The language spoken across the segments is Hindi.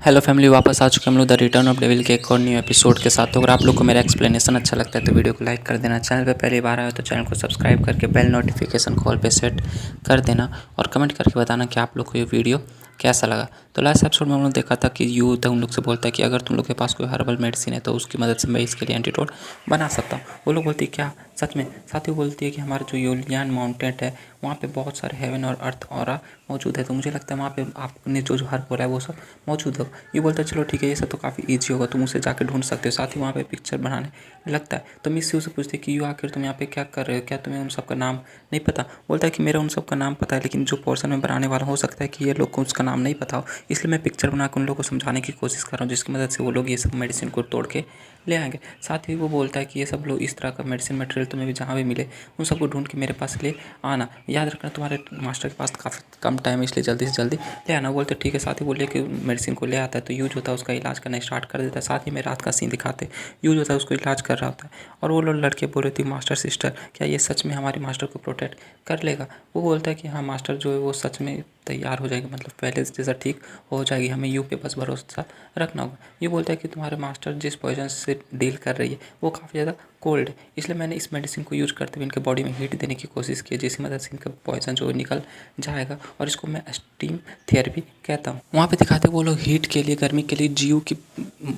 हेलो फैमिली, वापस आ चुके हम लोग द रिटर्न ऑफ डेविल के एक और न्यू एपिसोड के साथ। तो अगर आप लोग को मेरा एक्सप्लेनेशन अच्छा लगता है तो वीडियो को लाइक कर देना। चैनल पे पहली बार आए हो तो चैनल को सब्सक्राइब करके बेल नोटिफिकेशन कॉल पे सेट कर देना और कमेंट करके बताना कि आप लोग को ये वीडियो कैसा लगा। तो लास्ट एपिसोड में हम लोग देखा था कि यू था उन लोग से बोलता है कि अगर तुम लोग के पास कोई हर्बल मेडिसिन है तो उसकी मदद से मैं इसके लिए एंटीडोट बना सकता हूँ। वो लोग बोलती है क्या सच में? साथ ही बोलती है कि हमारा जो यूलियन माउंटेन है वहाँ पे बहुत सारे हेवन और अर्थ ऑरा मौजूद है, तो मुझे लगता है वहाँ पे आपने जो हर्ब बोला है वो सब मौजूद हो। ये बोलता है चलो ठीक है, ये सब तो काफ़ी ईजी होगा, तुम उसे जाकर ढूंढ सकते हो। साथ ही वहाँ पे पिक्चर बनाने लगता है। तो मिस यू से पूछती है कि यू आखिर तुम यहाँ पे क्या कर रहे हो, क्या तुम्हें उन सब का नाम नहीं पता? बोलता है कि मेरा उन सब का नाम पता है, लेकिन जो पोर्शन में बनाने वाला हो सकता है कि ये लोग को उसका नाम नहीं पता हो, इसलिए मैं पिक्चर बना के उन लोगों को समझाने की कोशिश कर रहा हूँ, जिसकी मदद से वो लोग ये सब मेडिसिन को तोड़ के ले आएंगे। साथ ही वो बोलता है कि ये सब लोग इस तरह का मेडिसिन मटेरियल तुम्हें भी जहाँ भी मिले उन सबको ढूंढ के मेरे पास ले आना। याद रखना तुम्हारे मास्टर के पास काफ़ी कम टाइम है, इसलिए जल्दी से जल्दी ले आना। बोलते ठीक है। साथ ही बोले कि मेडिसिन को ले आता है तो यूज होता है, उसका इलाज करना स्टार्ट कर देता है। साथ ही में रात का सीन दिखाते यूज होता है, उसको इलाज कर रहा होता है। और वो लोग लड़के बोल रहे थे मास्टर सिस्टर क्या ये सच में हमारे मास्टर को प्रोटेक्ट कर लेगा? वो बोलता है कि हाँ मास्टर जो है वो सच में तैयार हो जाएगी, मतलब पहले जैसा ठीक हो जाएगी, हमें यू पे बस भरोसा रखना होगा। ये बोलता है कि तुम्हारे मास्टर जिस पॉइजन से डील कर रही है वो काफ़ी ज़्यादा कोल्ड है, इसलिए मैंने इस मेडिसिन को यूज करते हुए इनके बॉडी में हीट देने की कोशिश की है, जिसकी मदद से इनका पॉइजन जो निकल जाएगा, और इसको मैं स्टीम थेरेपी कहता हूँ। वहाँ पे दिखाते वो लोग हीट के लिए, गर्मी के लिए जीयू की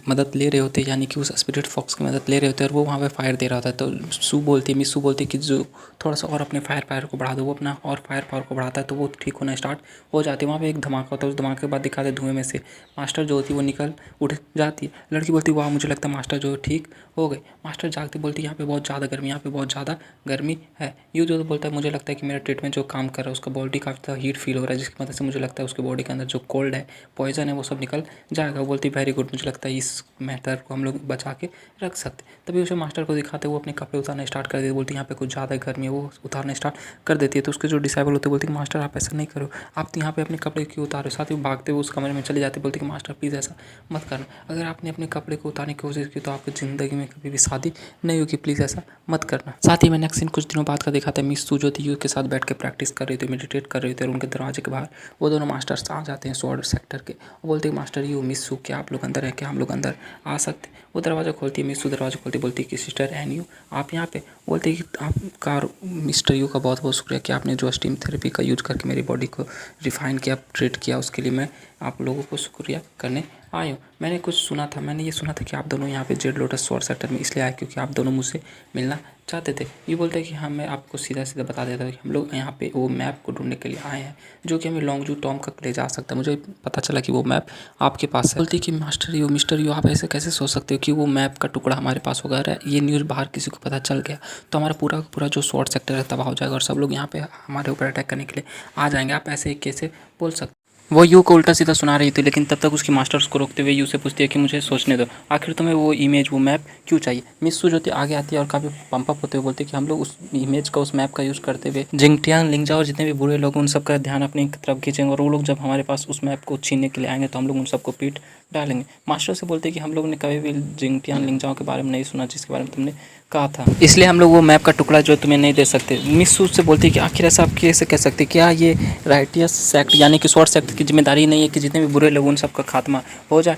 मदद ले रहे होते हैं, यानी कि उस स्पिरिट फॉक्स की मदद ले रहे होते हैं, और वो वहाँ पे फायर दे रहा होता है। तो सू बोलती है, मिस सू बोलती है कि जो थोड़ा सा और अपने फायर पावर को बढ़ा दो। वो अपना और फायर पावर को बढ़ाता है तो वो ठीक होना स्टार्ट हो जाती है। वहाँ पे एक धमाका होता है, उस धमाके के बाद दिखाते धुएं में से मास्टर जो होती है वो निकल उठ जाती है। लड़की बोलती है वाह मुझे लगता है मास्टर जो ठीक हो गए। मास्टर जागते बोलती है यहाँ पे बहुत ज़्यादा गर्मी, यहाँ पे बहुत ज़्यादा गर्मी है। यू जो बोलता है मुझे लगता है कि मेरा ट्रीटमेंट जो काम कर रहा है उसका बॉडी काफ़ी ज़्यादा हीट फील हो रहा है, जिसकी मदद से मुझे लगता है उसके बॉडी के अंदर जो कोल्ड है, पॉइजन है, वो सब निकल जाएगा। वो बोलती है वेरी गुड, मुझे लगता है इस मैटर को हम लोग बचा के रख सकते। तभी उसे मास्टर को दिखाते वो अपने कपड़े उतारना स्टार्ट कर देती। बोलती है यहाँ पे कुछ ज़्यादा गर्मी है, वो उतारना स्टार्ट कर देती है। तो उसके जो डिसाइबल होते बोलते हैं मास्टर आप ऐसा नहीं करो, आप तो यहाँ पे अपने कपड़े क्यों उतारो? साथ ही भागते हुए उस कमरे में चले जाते, बोलते कि मास्टर प्लीज़ ऐसा मत करना, अगर आपने अपने कपड़े को उतारने की कोशिश की तो आपकी ज़िंदगी में कभी भी शादी नहीं होगी, प्लीज़ ऐसा मत करना। साथ ही मैं नेक्स्ट सीन कुछ दिनों बाद का दिखाता है। मिस सू जो थी यू के साथ बैठ के प्रैक्टिस कर रही थी, मेडिटेट कर रही थी, और उनके दरवाजे के बाहर वो दोनों मास्टर्स आ जाते हैं स्वॉर्ड सेक्टर के। वो बोलते हैं मास्टर यू मिस सू क्या आप लोग अंदर है, क्या हम लोग अंदर आ सकते? वो दरवाज़ा खोलती है, मिस सू दरवाज़ा खोलती बोलती है कि सिस्टर एंड यू आप यहाँ पे? बोलते हैं कि आपका मिस्टर यू का बहुत बहुत शुक्रिया कि आपने जो स्टीम थेरेपी का यूज करके मेरी बॉडी को रिफाइन किया, ट्रीट किया, उसके लिए मैं आप लोगों को शुक्रिया करने आए हूँ। मैंने कुछ सुना था, मैंने ये सुना था कि आप दोनों यहाँ पे जेड लोटस स्वॉर्ड सेक्टर में इसलिए आए क्योंकि आप दोनों मुझसे मिलना चाहते थे। ये बोलते हैं कि हाँ मैं आपको सीधा सीधा बता देता हूँ कि हम लोग यहाँ पे वो मैप को ढूंढने के लिए आए हैं जो कि हमें लॉन्ग जू टॉम तक ले जा सकता है। मुझे पता चला कि वो मैप आपके पास है। बोलती है कि मास्टर यू मिस्टर यू आप ऐसे कैसे सोच सकते हो कि वो मैप का टुकड़ा हमारे पास होगा? ये न्यूज़ बाहर किसी को पता चल गया तो हमारा पूरा पूरा जो स्वॉर्ड सेक्टर है तबाह हो जाएगा और सब लोग यहाँ पे हमारे ऊपर अटैक करने के लिए आ जाएंगे। आप ऐसे कैसे बोल सकते? वो यू को उल्टा सीधा सुना रही थी, लेकिन तब तक उसकी मास्टर उसको रोकते हुए यू से पूछती है कि मुझे सोचने दो, आखिर तुम्हें वो इमेज वो मैप क्यों चाहिए? मिस सू जो थी आगे आती है और काफ़ी पंप अप होते हुए बोलती है कि हम लोग उस इमेज का उस मैप का यूज़ करते हुए जिंगटियान लिंगजाओ और जितने भी बुरे लोग उन सबका ध्यान अपनी तरफ खींचेंगे, और वो लोग जब हमारे पास उस मैप को छीनने के लिए आएंगे तो हम लोग उन सबको पीट डालेंगे। मास्टर से बोलते हैं कि हम लोग ने कभी भी जिंगटियान लिंगजाओ के बारे में नहीं सुना जिसके बारे में तुमने कहा था, इसलिए हम लोग वो मैप का टुकड़ा जो तुम्हें नहीं दे सकते। मिस सू से बोलती है कि आखिर ऐसा आप कैसे कह सकते, क्या ये राइटियस सेक्ट यानी कि स्वॉर्ड सेक्टर की जिम्मेदारी नहीं है कि जितने भी बुरे लोग उन सबका खात्मा हो जाए?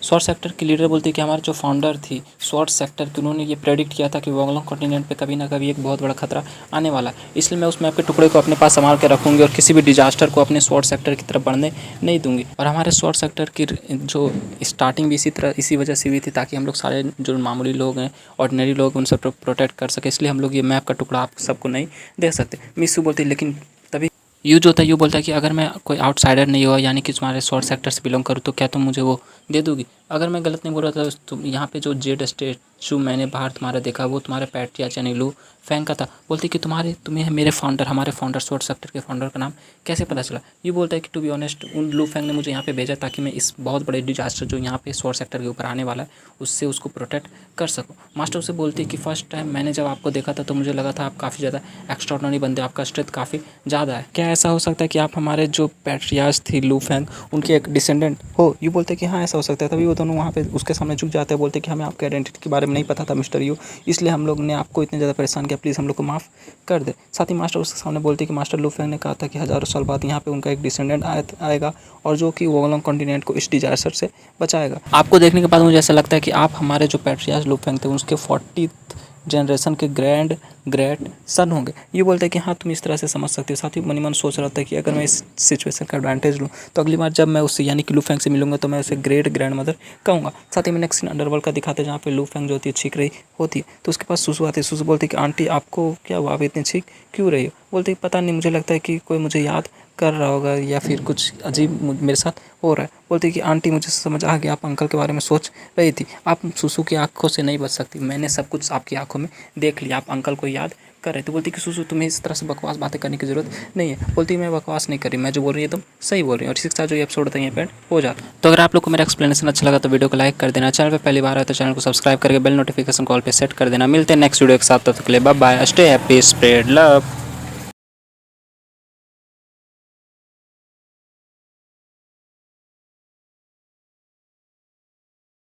स्वॉर्ड सेक्टर की लीडर बोलती है कि हमारे जो फाउंडर थी स्वॉर्ड सेक्टर की, उन्होंने ये प्रेडिक्ट किया था कि वोंगलोंग कॉन्टिनेंट पे कभी ना कभी एक बहुत बड़ा खतरा आने वाला है, इसलिए मैं उस मैप के टुकड़े को अपने पास संभाल के रखूंगी और किसी भी डिजास्टर को अपने स्वॉर्ड सेक्टर की तरफ बढ़ने नहीं दूंगी। और हमारे स्वॉर्ड सेक्टर की जो स्टार्टिंग भी इसी वजह से हुई थी ताकि हम लोग सारे जो मामूली लोग हैं, ऑर्डिनरी लोग, उन सब प्रोटेक्ट कर सके, इसलिए हम लोग ये मैप का टुकड़ा आप सबको नहीं दे सकते। मिस बोलती है लेकिन तभी यू जो होता है यू बोलता है कि अगर मैं कोई आउटसाइडर नहीं हुआ यानी कि तुम्हारे स्वॉर्ड सेक्टर से बिलोंग करूँ तो क्या तुम मुझे वो दे दोगी? अगर मैं गलत नहीं बोल रहा था तो यहाँ पे जो जेड स्टैचू मैंने बाहर तुम्हारा देखा वो तुम्हारे पैट्रियाच यानी लू फैंग का था। बोलती कि तुम्हें मेरे फाउंडर हमारे फाउंडर स्वॉर्ड सेक्टर के फाउंडर का नाम कैसे पता चला? ये बोलता है कि टू बी ऑनेस्ट उन लू फैंग ने मुझे यहाँ पे भेजा ताकि मैं इस बहुत बड़े डिजास्टर जो यहाँ पे स्वॉर्ड सेक्टर के ऊपर आने वाला है उससे उसको प्रोटेक्ट कर सकूँ। मास्टर उससे बोलती है कि फर्स्ट टाइम मैंने जब आपको देखा था तो मुझे लगा था आप काफ़ी ज़्यादा एक्स्ट्राऑर्डिनरी बंदे, आपका स्ट्रेंथ काफ़ी ज़्यादा है, क्या ऐसा हो सकता है कि आप हमारे जो पैट्रियार्च थी लू फैंग उनके एक डिसेंडेंट हो? ये बोलते हैं कि हाँ ऐसा हो सकता है। तभी वो दोनों वहाँ पे उसके सामने झुक जाते हैं, बोलते कि हमें आपके आइडेंटिटी के बारे में नहीं पता था मिस्टर यू, इसलिए हम लोग ने आपको इतने ज़्यादा परेशान किया, प्लीज़ हम लोग को माफ़ कर दे। साथ ही मास्टर उसके सामने बोलते कि मास्टर लू फेंग ने कहा था कि हज़ारों साल बाद यहाँ पे उनका एक डिसेंडेंट आएगा और जो कि वोलोंग कॉन्टिनेंट को इस डिजास्टर से बचाएगा। आपको देखने के बाद मुझे ऐसा लगता है कि आप हमारे जो पैट्रियार्च लू फेंग थे उसके 40th जनरेशन के ग्रेट सन होंगे। ये बोलते हैं कि हाँ तुम इस तरह से समझ सकते हो। साथ ही मनी मन सोच रहा था कि अगर मैं इस सिचुएशन का एडवांटेज लूँ तो अगली बार जब मैं उससे यानी कि लू फेंग से मिलूंगा तो मैं उसे ग्रेट ग्रैंड मदर कहूँगा। साथ ही मैं नेक्स्ट सीन अंडरवर्ल्ड का दिखाते हैं जहाँ पे लू फेंग जो होती है छींक रही होती है, तो उसके पास सुसु आती है। सुसु बोलती है कि आंटी आपको क्या हुआ, आप इतनी छींक क्यों रही हो? बोलती है पता नहीं, मुझे लगता है कि कोई मुझे याद कर रहा होगा या फिर कुछ अजीब मेरे साथ हो रहा है। बोलती है कि आंटी मुझे समझ आ गया, आप अंकल के बारे में सोच रही थी, आप सुसु की आंखों से नहीं बच सकती, मैंने सब कुछ आपकी आंखों में देख लिया, आप अंकल को याद कर रहे थे। बोलती कि सुसु तुम्हें इस तरह से बकवास बातें करने की जरूरत नहीं है। बोलती मैं बकवास नहीं कर रही, मैं जो बोल रही हूँ तुम सही बोल रही हूँ। और इसी के साथ जो एपिसोड था यहाँ पे हो जाता। तो अगर आप लोग को मेरा एक्सप्लेनेशन अच्छा लगा तो वीडियो को लाइक कर देना, चैनल पे पहली बार आए तो चैनल को सब्सक्राइब करके बेल नोटिफिकेशन कॉल पे सेट कर देना। मिलते हैं नेक्स्ट वीडियो के साथ, तब तक के लिए bye bye, stay happy, spread love.